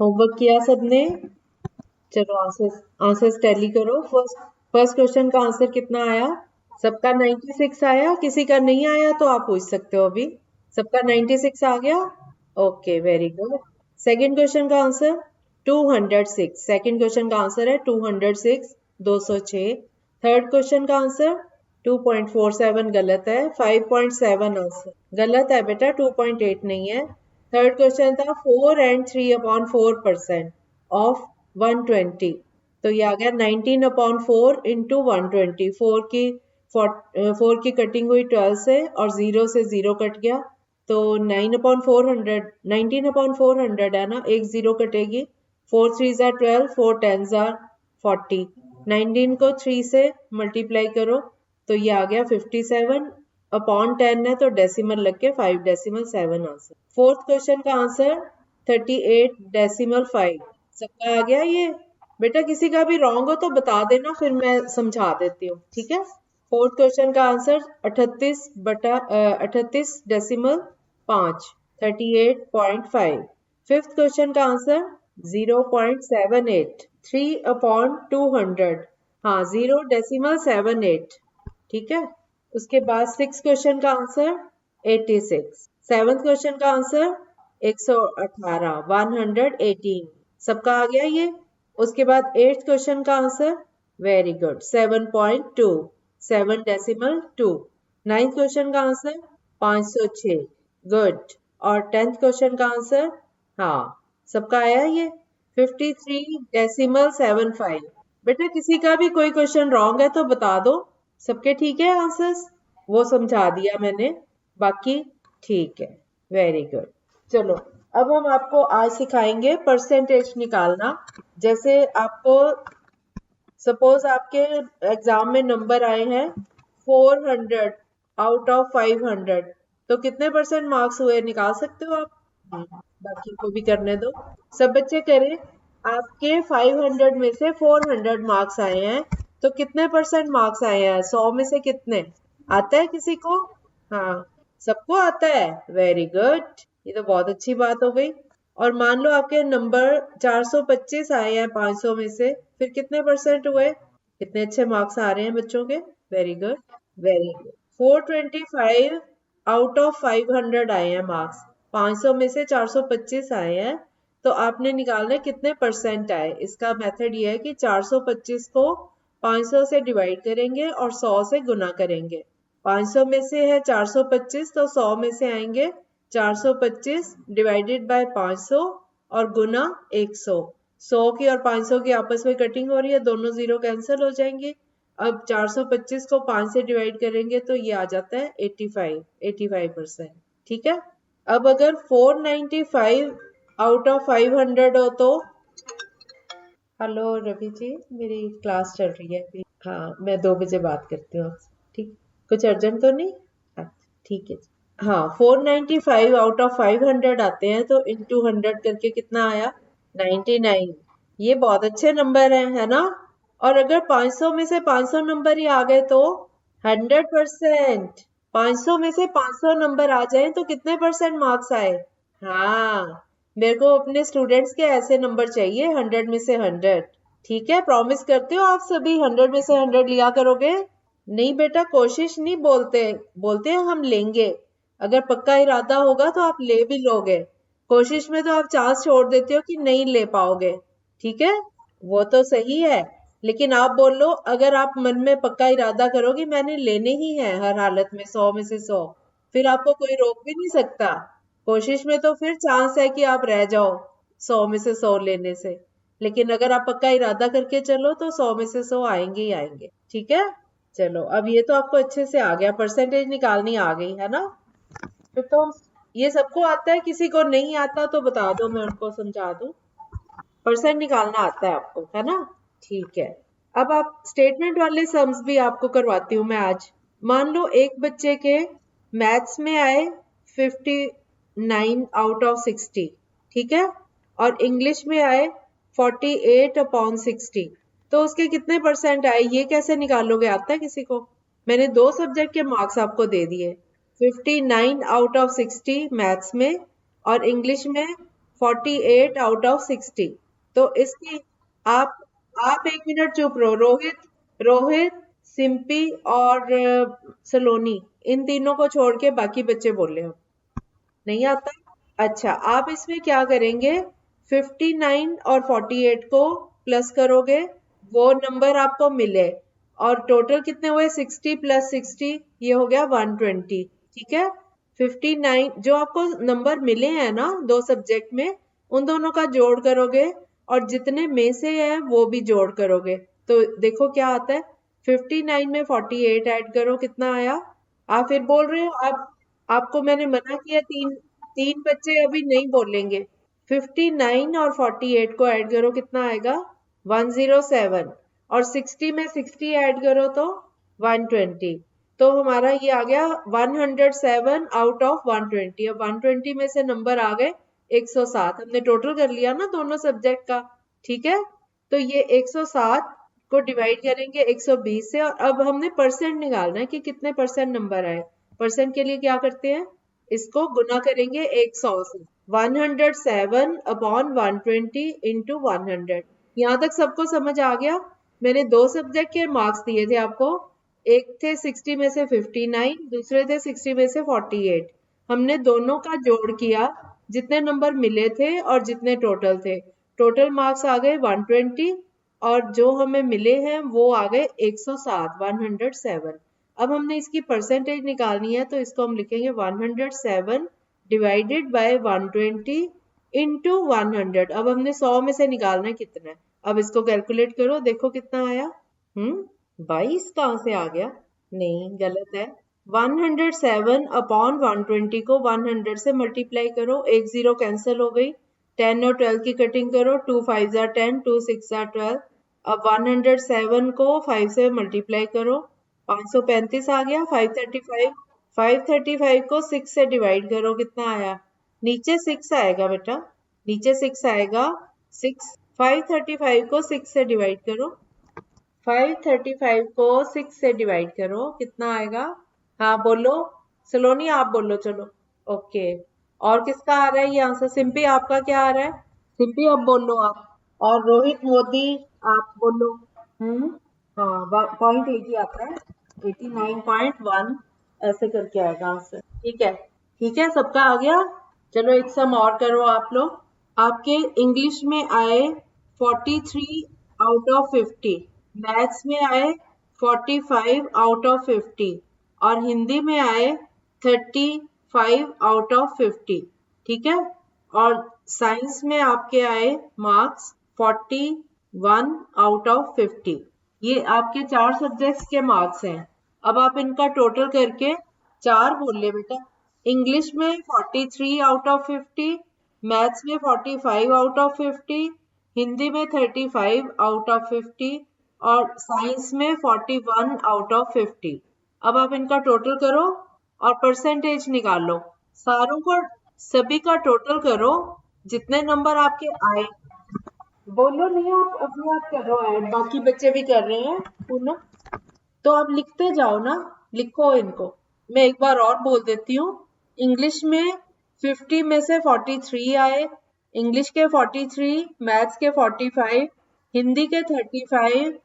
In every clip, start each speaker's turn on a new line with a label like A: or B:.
A: Homework किया सबने? चलो आंसर्स टैली करो। फर्स्ट क्वेश्चन का आंसर कितना आया? सबका 96 आया। किसी का नहीं आया तो आप पूछ सकते हो अभी। सबका 96 आ गया? Okay, very good. Second question का आंसर 206। सेकंड क्वेश्चन का आंसर है 206, 206। थर्ड क्वेश्चन का आंसर 2.47 गलत है। 5.7 आंसर गलत है बेटा, 2.8 नहीं है। थर्ड क्वेश्चन था 4 and 3/4% ऑफ 120। तो ये आ गया 19/4 इंटू 120। 4 की कटिंग हुई 12 से और 0 से 0 कट गया, तो 9/400, 19/400 है ना, एक 0 कटेगी। 4 3s are 12, 4 10s are 40। 19 को 3 से मल्टीप्लाई करो तो ये आ गया 57/10 है, तो डेसिमल लग के 5.7 आंसर। फोर्थ क्वेश्चन का आंसर 38.5। सबका आ गया ये? बेटा किसी का भी रॉन्ग हो तो बता देना, फिर मैं समझा देती हूँ, ठीक है। फोर्थ क्वेश्चन का आंसर 38.5, 38.5। फिफ्थ क्वेश्चन का आंसर 0.78, 3/200। हाँ, 0.78, ठीक है। उसके बाद सिक्स क्वेश्चन का आंसर 86। सेवंथ क्वेश्चन का आंसर 118, 118। सबका आ गया ये? उसके बाद एट्थ क्वेश्चन का answer very good 7.2, 7.2। Ninth question का आंसर 506, गुड। और 10th क्वेश्चन का आंसर, हाँ, सबका आया ये 53.75। बेटा किसी का भी कोई क्वेश्चन रॉन्ग है तो बता दो। सबके ठीक है आंसर्स? वो समझा दिया मैंने, बाकी ठीक है, वेरी गुड। चलो अब हम आपको आज सिखाएंगे परसेंटेज निकालना। जैसे आपको सपोज आपके एग्जाम में नंबर आए हैं 400 आउट ऑफ 500, तो कितने परसेंट मार्क्स हुए निकाल सकते हो आप? बाकी को भी करने दो, सब बच्चे करें। आपके 500 में से 400 मार्क्स आए हैं, तो कितने परसेंट मार्क्स आए हैं? 100 में से कितने? आता है किसी को? हाँ, सबको आता है, वेरी गुड। ये तो बहुत अच्छी बात हो गई। और मान लो आपके नंबर 425 आए हैं 500 में से, फिर कितने परसेंट हुए? कितने अच्छे मार्क्स आ रहे हैं बच्चों के, very good, very good. 425 out of 500 आए हैं मार्क्स, 500 में से 425 आए हैं, तो आपने निकालना है कितने परसेंट आए। इसका मेथड ये है कि 425 को 500 से डिवाइड करेंगे और 100 से गुना करेंगे। 500 में से है 425, तो 100 में से आएंगे 425 डिवाइडेड बाय 500 और गुना 100। 100 की और 500 की आपस में कटिंग हो रही है, दोनों जीरो कैंसिल हो जाएंगे। अब 425 को 5 से डिवाइड करेंगे तो ये आ जाता है 85%, ठीक है। अब अगर 495 आउट ऑफ 500 हो तो, हेलो रवि जी, मेरी क्लास चल रही है अभी। हाँ, मैं 2 बजे बात करती हूँ आपसे, ठीक? कुछ अर्जेंट तो नहीं? अच्छा, ठीक है। हाँ, 495 आउट ऑफ 500 आते हैं, तो इंटू 100 करके कितना आया? 99। ये बहुत अच्छे नंबर है ना? और अगर 500 में से 500 नंबर ही आ गए तो 100%। 500 में से 500 नंबर आ जाए तो कितने परसेंट मार्क्स आए? हाँ, मेरे को अपने स्टूडेंट्स के ऐसे नंबर चाहिए, 100 में से 100। ठीक है, प्रॉमिस करते हो आप सभी 100 में से 100 लिया करोगे? नहीं बेटा, कोशिश नहीं बोलते, बोलते हैं हम लेंगे। अगर पक्का इरादा होगा तो आप ले भी लोगे। कोशिश में तो आप चांस छोड़ देते हो कि नहीं ले पाओगे, ठीक है। वो तो सही है, लेकिन आप बोल लो, अगर आप मन में पक्का इरादा करोगे मैंने लेने ही है हर हालत में 100 में से 100, फिर आपको कोई रोक भी नहीं सकता। कोशिश में तो फिर चांस है कि आप रह जाओ 100 में से 100 लेने से, लेकिन अगर आप पक्का इरादा करके चलो तो 100 में से 100 आएंगे ही आएंगे, ठीक है। चलो अब ये तो आपको अच्छे से आ गया, परसेंटेज निकालनी आ गई है ना। फिर तो ये सबको आता है, किसी को नहीं आता तो बता दो, मैं उनको समझा दूं। परसेंट निकालना आता है आपको, है ना? ठीक है। अब आप स्टेटमेंट वाले सम्स भी आपको करवाती हूँ मैं आज। मान लो एक बच्चे के मैथ्स में आए 59 आउट ऑफ 60, ठीक है, और इंग्लिश में आए 48/60, तो उसके कितने परसेंट आए ये कैसे निकालोगे? आता है किसी को? मैंने 2 सब्जेक्ट के मार्क्स आपको दे दिए, 59 आउट ऑफ 60 मैथ्स में और इंग्लिश में 48 आउट ऑफ 60। तो इसकी आप आप एक मिनट चुप रहो। रोहित, सिंपी और सलोनी, इन तीनों को छोड़ के बाकी बच्चे बोले हो। नहीं आता? अच्छा, आप इसमें क्या करेंगे, 59 और 48 को प्लस करोगे, वो नंबर आपको मिले, और टोटल कितने हुए, 60 प्लस 60, ये हो गया 120। ठीक है, 59 जो आपको नंबर मिले हैं ना दो सब्जेक्ट में, उन दोनों का जोड़ करोगे, और जितने में से है वो भी जोड़ करोगे। तो देखो क्या आता है, 59 में 48 ऐड करो, कितना आया? आप फिर बोल रहे हो, आप आपको मैंने मना किया, तीन तीन बच्चे अभी नहीं बोलेंगे। 59 और 48 को ऐड करो, कितना आएगा? 107। और 60 में 60 ऐड करो तो 120। तो हमारा ये आ गया 107 आउट ऑफ 120। अब 120 में से नंबर आ गए 107। हमने टोटल कर लिया ना दोनों सब्जेक्ट का। ठीक है, तो ये 107 को डिवाइड करेंगे 120 से, और अब हमने परसेंट निकालना है कि कितने परसेंट नंबर आए। परसेंट के लिए क्या करते हैं, इसको गुना करेंगे 100 से। 107 अपॉन 120 इंटू 100। यहाँ तक सबको समझ आ गया? मैंने दो सब्जेक्ट के मार्क्स दिए थे आपको, एक थे 60 में से 59, दूसरे थे 60 में से 48। हमने दोनों का जोड़ किया, जितने नंबर मिले थे और जितने टोटल थे, टोटल मार्क्स आ गए 120, और जो हमें मिले हैं वो आ गए 107, 107। अब हमने इसकी परसेंटेज निकालनी है, तो इसको हम लिखेंगे 107 डिवाइडेड बाय 120 इंटू 100। अब हमने 100 में से निकालना है कितना है। अब इसको कैलकुलेट करो, देखो कितना आया। 22 कहाँ से आ गया? नहीं, गलत है। 107 अपॉन 120 को 100 से मल्टीप्लाई करो, एक जीरो कैंसिल हो गई। 10 और 12 की कटिंग करो, 2 5 are 10, 2 6 are 12। अब 107 को 5 से मल्टीप्लाई करो, 535 आ गया। 535 को 6 से डिवाइड करो, कितना आया? नीचे 6 आएगा बेटा, नीचे 6 आएगा। 6 535 को 6 से डिवाइड करो, 535 को 6 से डिवाइड करो, कितना आएगा? हाँ बोलो, सलोनी आप बोलो, चलो। ओके, और किसका आ रहा है ये आंसर? सिंपी, आपका क्या आ रहा है? सिंपी अब बोलो आप। और रोहित मोदी, आप बोलो। हाँ, पॉइंट 80 आता है, 89.1 ऐसे करके आएगा आंसर। ठीक है, ठीक है, सबका आ गया। चलो एक सम और करो आप लोग। आपके इंग्लिश में आए 43 आउट ऑफ 50, मैथ्स में आए 45 आउट ऑफ 50, और हिंदी में आए 35 आउट ऑफ 50। ठीक है, और साइंस में आपके आए मार्क्स 41 आउट ऑफ 50। ये आपके 4 सब्जेक्ट्स के मार्क्स हैं। अब आप इनका टोटल करके 4 बोल ले बेटा। इंग्लिश में 43 आउट ऑफ 50, मैथ्स में 45 आउट ऑफ 50, हिंदी में 35 आउट ऑफ 50, और साइंस में 41 आउट ऑफ 50। अब आप इनका टोटल करो और परसेंटेज निकालो। सारों को, सभी का टोटल करो, जितने नंबर आपके आए। बोलो नहीं, आप अपने आप करो ऐड, बाकी बच्चे भी कर रहे हैं पूनम। तो आप लिखते जाओ ना, लिखो इनको। मैं एक बार और बोल देती हूँ। इंग्लिश में 50 में से 43 आए, इंग्लिश के 43, मैथ्स के 45, हिंदी के 35।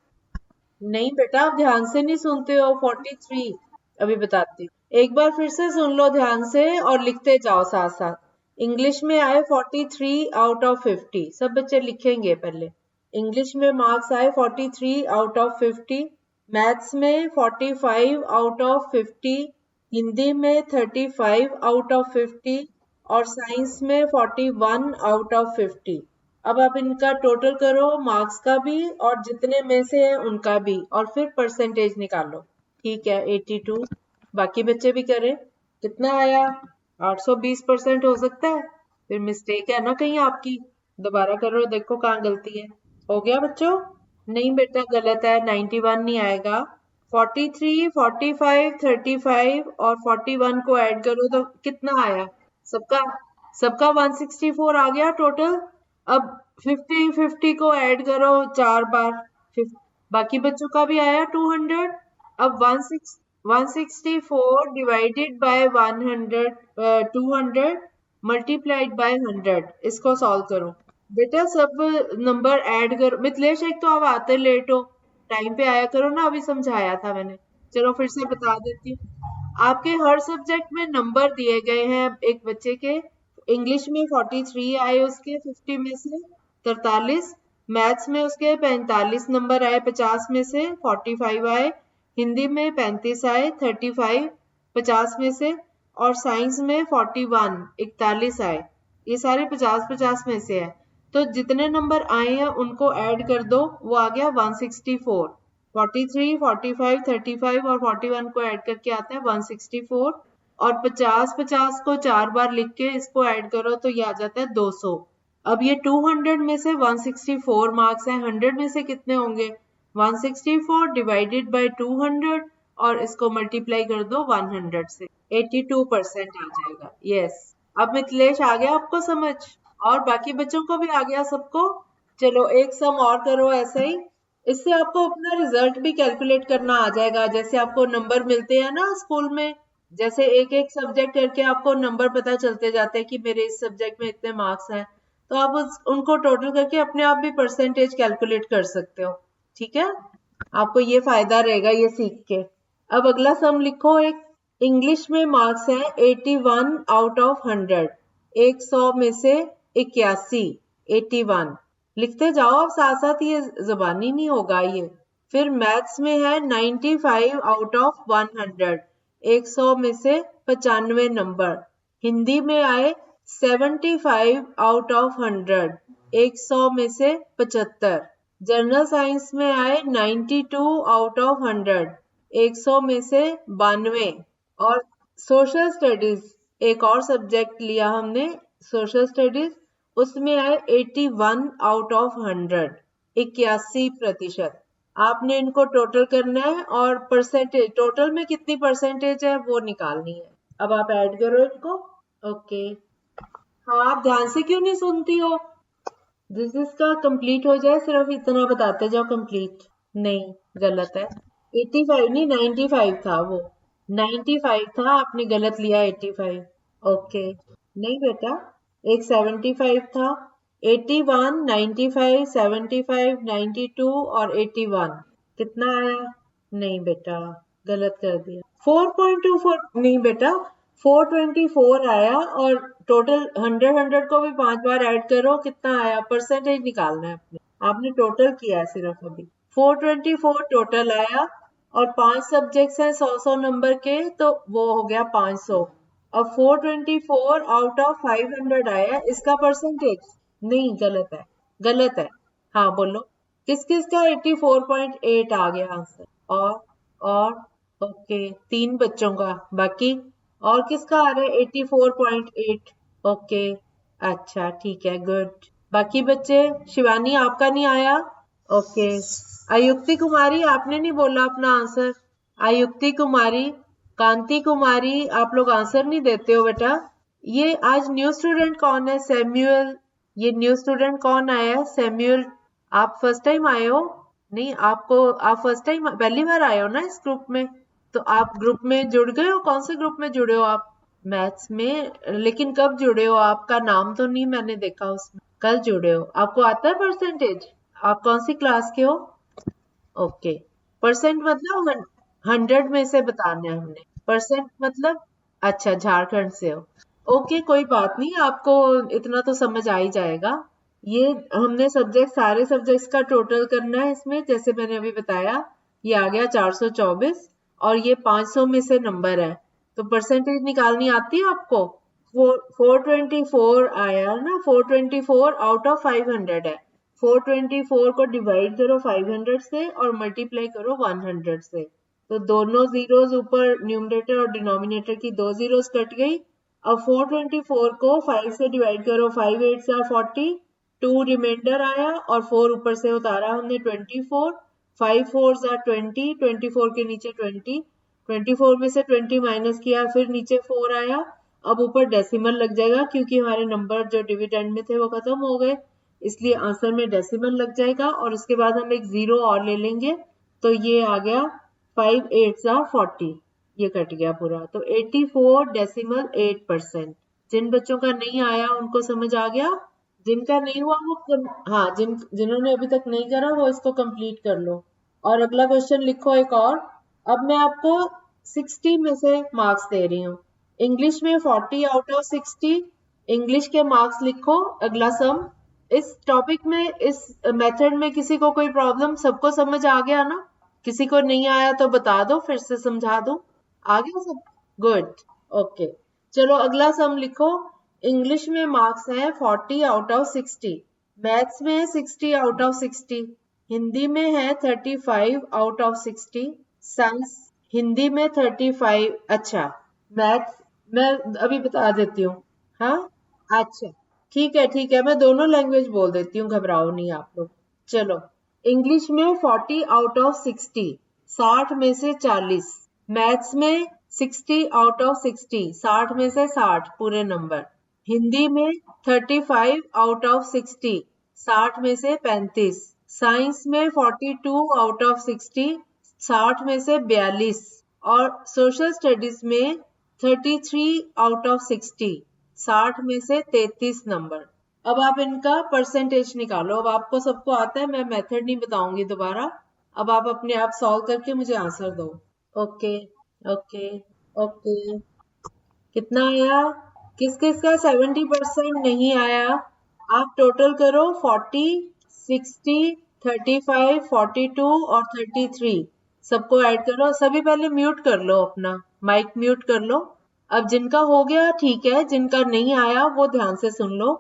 A: नहीं बेटा, आप ध्यान से नहीं सुनते हो। 43 अभी बताती हूँ, एक बार फिर से सुन लो ध्यान से और लिखते जाओ साथ साथ। इंग्लिश में आए 43 आउट ऑफ 50, सब बच्चे लिखेंगे पहले। इंग्लिश में मार्क्स आए 43 आउट ऑफ 50, मैथ्स में 45 आउट ऑफ 50, हिंदी में 35 आउट ऑफ 50, और साइंस में 41 आउट ऑफ 50। अब आप इनका टोटल करो, मार्क्स का भी और जितने में से है उनका भी, और फिर परसेंटेज निकालो। ठीक है, 82। बाकी बच्चे भी करें। कितना आया? 820% हो सकता है। फिर मिस्टेक है ना कहीं आपकी, दोबारा करो, देखो कहाँ गलती है। हो गया बच्चों? नहीं बेटा, गलत है, 91 नहीं आएगा। 43, 45, 35 और 41 को ऐड करो तो कितना आया? सबका सबका 164 आ गया टोटल। अब 50 को ऐड करो 4 बार, बाकी बच्चों का भी आया 200। अब 164 डिवाइडेड बाय 200, मल्टीप्लाइड बाय 100, इसको सॉल्व करो बेटा। सब नंबर ऐड करो। मिथिलेश एक तो आप आते लेट हो, टाइम पे आया करो ना, अभी समझाया था मैंने। चलो फिर से बता देती हूँ। आपके हर सब्जेक्ट में नंबर दिए गए हैं एक बच्चे के। इंग्लिश में 43 आए उसके 50 में से 43, मैथ्स में उसके 45 नंबर आए 50 में से 45 आए, हिंदी में 35 आए 35 50 में से, और साइंस में 41 41 आए। ये सारे 50-50 में से है। तो जितने नंबर आए हैं उनको ऐड कर दो, वो आ गया 164। 43, 45, 35 और 41 को ऐड करके आता है 164, और 50-50 को 4 बार लिख के इसको ऐड करो तो ये आ जाता है 200। अब ये 200 में से 164 मार्क्स हैं, 100 में से कितने होंगे? 164 डिवाइडेड बाय 200, और इसको मल्टीप्लाई कर दो 100 से, 82% आ जाएगा। यस, अब मिथिलेश आ गया आपको समझ, और बाकी बच्चों को भी आ गया सबको। चलो एक सम और करो ऐसा ही, इससे आपको अपना रिजल्ट भी कैलकुलेट करना आ जाएगा। जैसे आपको नंबर मिलते हैं ना स्कूल में, जैसे एक एक सब्जेक्ट करके आपको नंबर पता चलते जाते हैं कि मेरे इस सब्जेक्ट में इतने मार्क्स हैं, तो आप उनको टोटल करके अपने आप भी परसेंटेज कैलकुलेट कर सकते हो। ठीक है, आपको ये फायदा रहेगा ये सीख के। अब अगला सम लिखो। एक इंग्लिश में मार्क्स है 81 आउट ऑफ 100, 100 में से 81, 81 लिखते जाओ आप साथ साथ, ये जबानी नहीं होगा ये। फिर मैथ्स में है 95 आउट ऑफ 100, 100 में से 95 नंबर। हिंदी में आए 75 आउट ऑफ 100, 100 में से 75। जनरल साइंस में आए 92 आउट ऑफ 100, 100 में से 92। और सोशल स्टडीज एक और सब्जेक्ट लिया हमने, सोशल स्टडीज, उसमें आए 81 आउट ऑफ 100, 81%। आपने इनको टोटल करना है और परसेंटेज, टोटल में कितनी परसेंटेज है वो निकालनी है। अब आप ऐड करो इनको। ओके, हाँ आप ध्यान से क्यों नहीं सुनती हो? दिस का कंप्लीट हो जाए सिर्फ इतना बताते जाओ कंप्लीट। नहीं, गलत है। 85 नहीं 95 था वो, 95 था, आपने गलत लिया 85। ओके, नहीं बेटा, एक 75 था। 81, 95, 75, 92 और 81 कितना आया? नहीं बेटा, गलत कर दिया। 4.24 नहीं बेटा, 424 आया, और टोटल 100 को भी 5 बार ऐड करो, कितना आया? परसेंटेज निकालना है अपने, आपने टोटल किया है सिर्फ अभी। 424 टोटल आया, और 5 सब्जेक्ट्स हैं 100-100 नंबर के, तो वो हो गया 500। अब 424 आउट ऑफ 500 आया, इसका परसेंटेज नहीं, गलत है, गलत है। हाँ बोलो, किस किस का 84.8 आ गया आंसर? और ओके, 3 बच्चों का, बाकी और किसका आ रहा है 84.8? ओके, अच्छा ठीक है, गुड। बाकी बच्चे, शिवानी आपका नहीं आया? ओके, आयुक्ति कुमारी आपने नहीं बोला अपना आंसर। आयुक्ति कुमारी, कांति कुमारी, आप लोग आंसर नहीं देते हो बेटा। ये आज न्यू स्टूडेंट कौन है? सैम्यूअल, ये न्यू स्टूडेंट कौन आया है? सैम्यूअल, आप फर्स्ट टाइम आए हो? नहीं, आप फर्स्ट टाइम पहली बार आए हो ना इस ग्रुप में? तो आप ग्रुप में जुड़ गए हो? कौन से ग्रुप में जुड़े हो आप? मैथ्स में, लेकिन कब जुड़े हो? आपका नाम तो नहीं मैंने देखा उसमें, कल जुड़े हो। आपको आता है परसेंटेज? आप कौन सी क्लास के हो? ओके, परसेंट मतलब 100 में से बताना है हमने, परसेंट मतलब, अच्छा झारखंड से हो। ओके, कोई बात नहीं, आपको इतना तो समझ आ ही जाएगा। ये हमने सब्जेक्ट, सारे सब्जेक्ट्स का टोटल करना है इसमें, जैसे मैंने अभी बताया, ये आ गया 424, और ये 500 में से नंबर है, तो परसेंटेज निकालनी आती है आपको? 424 आया ना, 424 आउट ऑफ 500 है। 424 को डिवाइड करो 500 से और मल्टीप्लाई करो 100 से, तो दोनों जीरोस ऊपर, न्यूमरेटर और डिनोमिनेटर की 2 जीरोस कट गई। अब 424 को 5 से डिवाइड करो, 5 8 are 40, 2 रिमाइंडर आया, और 4 ऊपर से उतारा हमने 24, 5 4s are 20, 24 के नीचे 20, 24 में से 20 माइनस किया, फिर नीचे 4 आया। अब ऊपर डेसिमल लग जाएगा, क्योंकि हमारे नंबर जो डिविडेंड में थे वो खत्म हो गए, इसलिए आंसर में डेसिमल लग जाएगा, और उसके बाद हम एक जीरो और ले लेंगे, तो ये आ गया 5 8 are 40, ये कट गया पूरा, तो 84.8%। जिन बच्चों का नहीं आया उनको समझ आ गया, जिनका नहीं हुआ वो हाँ, जिन्होंने अभी तक नहीं करा वो इसको कंप्लीट कर लो। और अगला क्वेश्चन लिखो एक और। अब मैं आपको 60 में से मार्क्स दे रही हूँ। इंग्लिश में 40 आउट ऑफ 60 इंग्लिश के मार्क्स लिखो। अगला सम। इस टॉपिक में, इस मेथड में किसी को कोई प्रॉब्लम? सबको समझ आ गया ना? किसी को नहीं आया तो बता दो, फिर से समझा दूं। आ गया सब? गुड। ओके, चलो अगला सम लिखो। इंग्लिश में मार्क्स हैं 40 आउट ऑफ 60, मैथ्स में है 60 आउट ऑफ 60, हिंदी में है 35 आउट ऑफ 60, साइंस हिंदी में 35। अच्छा, मैथ्स मैं अभी बता देती हूँ। हाँ, अच्छा, ठीक है, मैं दोनों लैंग्वेज बोल देती हूँ, घबराओ नहीं आप लोग। चलो, इंग्लिश में 40 आउट ऑफ 60, 60 में से 40। मैथ्स में 60 आउट ऑफ 60, 60 में से 60 पूरे नंबर। हिंदी में 35 आउट ऑफ 60, 60 में से 35। साइंस में 42 आउट ऑफ 60, 60 में से 42। और सोशल स्टडीज में 33 आउट ऑफ 60, 60 में से 33 नंबर। अब आप इनका परसेंटेज निकालो। अब आपको सबको आता है, मैं मेथड नहीं बताऊंगी दोबारा। अब आप अपने आप सॉल्व करके मुझे आंसर दो। Okay, okay, okay. कितना आया? किस किस का 70% नहीं आया? आप टोटल करो। 40, 60, 35, 42 और 33। सबको ऐड करो। सभी पहले म्यूट कर लो, अपना माइक म्यूट कर लो। अब जिनका हो गया ठीक है, जिनका नहीं आया वो ध्यान से सुन लो।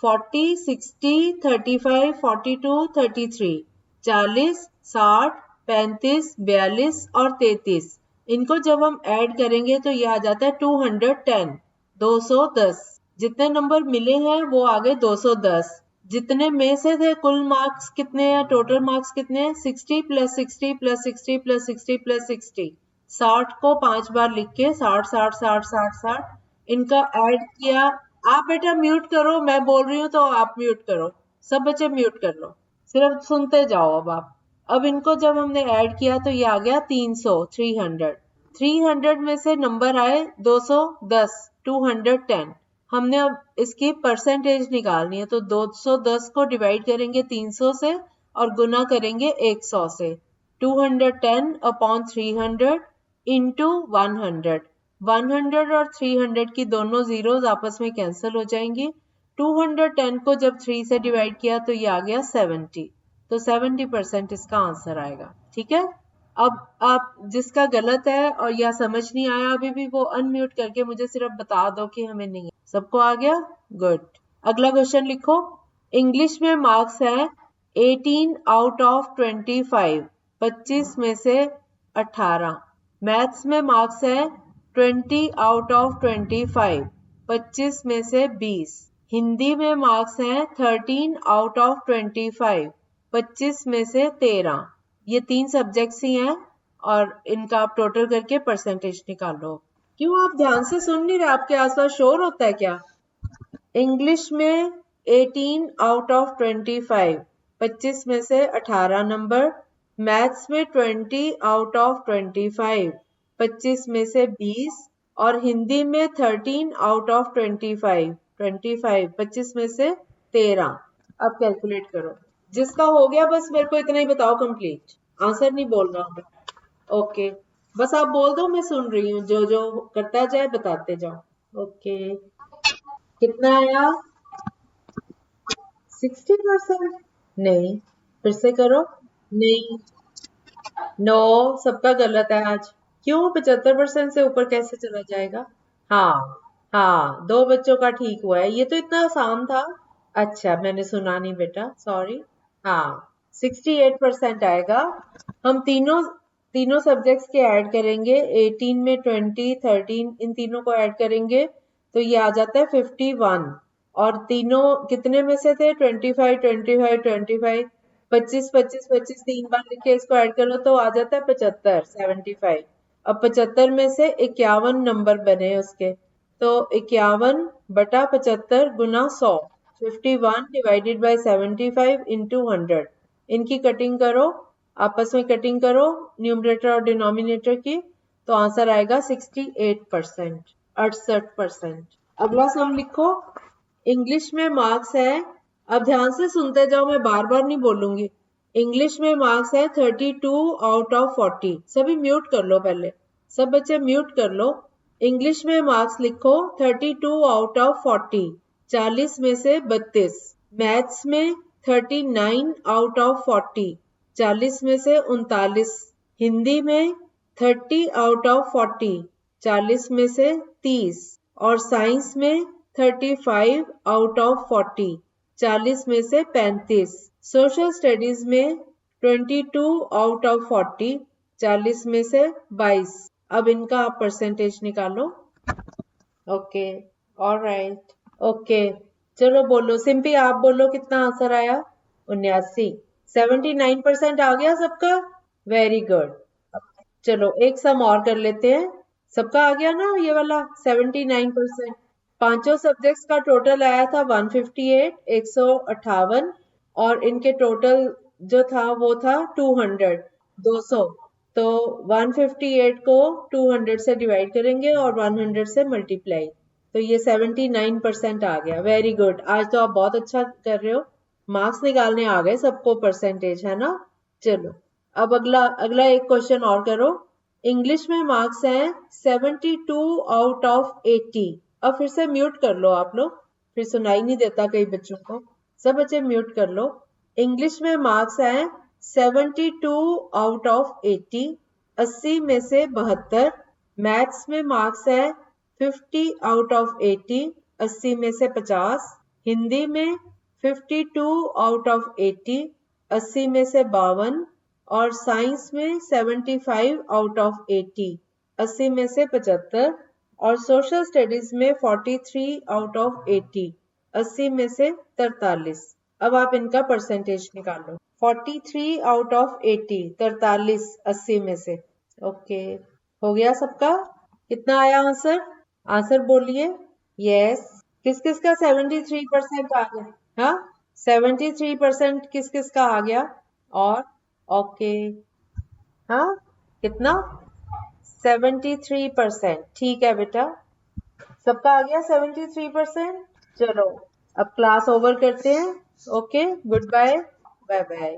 A: 40, 60, 35, 42, 33, 40, 60, 35, 42 और 33। इनको जब हम ऐड करेंगे तो ये आ जाता है 210, 210। जितने नंबर मिले हैं वो आ गए 210। जितने में से थे कुल मार्क्स कितने हैं, टोटल मार्क्स कितने हैं? 60 प्लस 60 प्लस 60 प्लस 60 प्लस 60। 60 को 5 बार लिख के 60 60 60 60 60 इनका ऐड किया। आप बेटा म्यूट करो, मैं बोल रही हूँ तो आप म्यूट करो। सब बच्चे म्यूट कर लो, सिर्फ सुनते जाओ। अब आप, अब इनको जब हमने ऐड किया तो ये आ गया 300, 300। 300 में से नंबर आए 210, 210। हमने अब इसकी परसेंटेज निकालनी है, तो 210 को डिवाइड करेंगे 300 से और गुना करेंगे 100 से। 210 अपॉन 300 इंटू 100। 100 और 300 की दोनों जीरोस आपस में कैंसिल हो जाएंगी। 210 को जब 3 से डिवाइड किया तो ये आ गया 70। तो 70% इसका आंसर आएगा। ठीक है। अब आप जिसका गलत है और या समझ नहीं आया अभी भी, वो अनम्यूट करके मुझे सिर्फ बता दो कि हमें नहीं। सबको आ गया? गुड। अगला क्वेश्चन लिखो। इंग्लिश में मार्क्स है 18 आउट ऑफ 25, 25 में से 18। मैथ्स में मार्क्स है 20 आउट ऑफ 25, 25 में से 20। हिंदी में मार्क्स हैं 13 आउट ऑफ 25, 25 में से 13। ये 3 सब्जेक्ट्स ही हैं और इनका आप टोटल करके परसेंटेज निकालो। क्यों आप ध्यान से सुन नहीं रहे? आपके आसपास शोर होता है क्या? इंग्लिश में 18 आउट ऑफ 25, 25 में से 18 नंबर। मैथ्स में 20 आउट ऑफ 25, 25 में से 20। और हिंदी में 13 आउट ऑफ 25, 25, 25 में से 13। अब कैलकुलेट करो। जिसका हो गया बस मेरे को इतना ही बताओ कंप्लीट। आंसर नहीं बोल रहा हूँ। ओके, बस आप बोल दो, मैं सुन रही हूँ। जो जो करता जाए बताते जाओ। ओके, कितना आया? 60%? नहीं, फिर से करो। नहीं, नो, सबका गलत है आज। क्यों? 75% से ऊपर कैसे चला जाएगा? हाँ, हाँ, 2 बच्चों का ठीक हुआ है। ये तो इतना आसान था। अच्छा, मैंने सुना नहीं बेटा, सॉरी। हाँ, 68% आएगा। हम तीनों तीनों सब्जेक्ट्स के ऐड करेंगे। 18 में 20, 13, इन तीनों को ऐड करेंगे तो ये आ जाता है 51। और तीनों कितने में से थे? 25, 25, 25। 25, 25, 25 3 बार लिख के इसको ऐड करो तो आ जाता है 75, 75। अब 75 में से 51 नंबर बने उसके, तो 51 बटा 75 गुना 100। 51 डिवाइडेड बाई 75 इंटू 100। इनकी कटिंग करो, आपस में कटिंग करो न्यूमरेटर और डिनोमिनेटर की, तो आंसर आएगा 68%, 68%। अगला सम लिखो। इंग्लिश में मार्क्स है, अब ध्यान से सुनते जाओ, मैं बार बार नहीं बोलूंगी। इंग्लिश में मार्क्स है 32 आउट ऑफ 40। सभी म्यूट कर लो, पहले सब बच्चे म्यूट कर लो। इंग्लिश में मार्क्स लिखो 32 आउट ऑफ 40, 40 में से 32। मैथ्स में 39 आउट ऑफ 40, 40 में से 39। हिंदी में 30 आउट ऑफ 40, 40 में से 30। और साइंस में 35 आउट ऑफ 40, 40 में से 35। सोशल स्टडीज में 22 आउट ऑफ 40, 40 में से 22। अब इनका आप परसेंटेज निकालो। ओके, ऑलराइट, ओके, चलो बोलो सिंपी, आप बोलो कितना आंसर आया? 79। 79% आ गया सबका, वेरी गुड। चलो एक सम और कर लेते हैं। सबका आ गया ना ये वाला 79%? पांचों सब्जेक्ट्स का टोटल आया था 158, 158, और इनके टोटल जो था वो था 200, 200। तो 158 को 200 से डिवाइड करेंगे और 100 से मल्टीप्लाई, तो ये 79% आ गया। वेरी गुड, आज तो आप बहुत अच्छा कर रहे हो, मार्क्स निकालने आ गए सबको, परसेंटेज है ना। चलो अब अगला अगला एक क्वेश्चन और करो। इंग्लिश में मार्क्स हैं 72 आउट ऑफ 80। अब फिर से म्यूट कर लो आप लोग, फिर सुनाई नहीं देता कई बच्चों को, सब बच्चे म्यूट कर लो। इंग्लिश में मार्क्स हैं 72 आउट ऑफ 80, 80 में से 72। मैथ्स में मार्क्स है 50 आउट ऑफ 80, 80 में से 50। हिंदी में 52 आउट ऑफ 80, 80 में से 52। और साइंस में 75 आउट ऑफ 80, 80 में से 75। और सोशल स्टडीज में 43 आउट ऑफ 80, 80 में से 43। अब आप इनका परसेंटेज निकालो। 43 आउट ऑफ 80, 43 80 में से। ओके, हो गया सबका? कितना आया आंसर? आंसर बोलिए। यस, किस किस का 73% आ गया? हाँ, 73% किस किस का आ गया? और ओके, हाँ, कितना? 73%। ठीक है बेटा, सबका आ गया 73%। चलो अब क्लास ओवर करते हैं। Okay, goodbye, bye bye.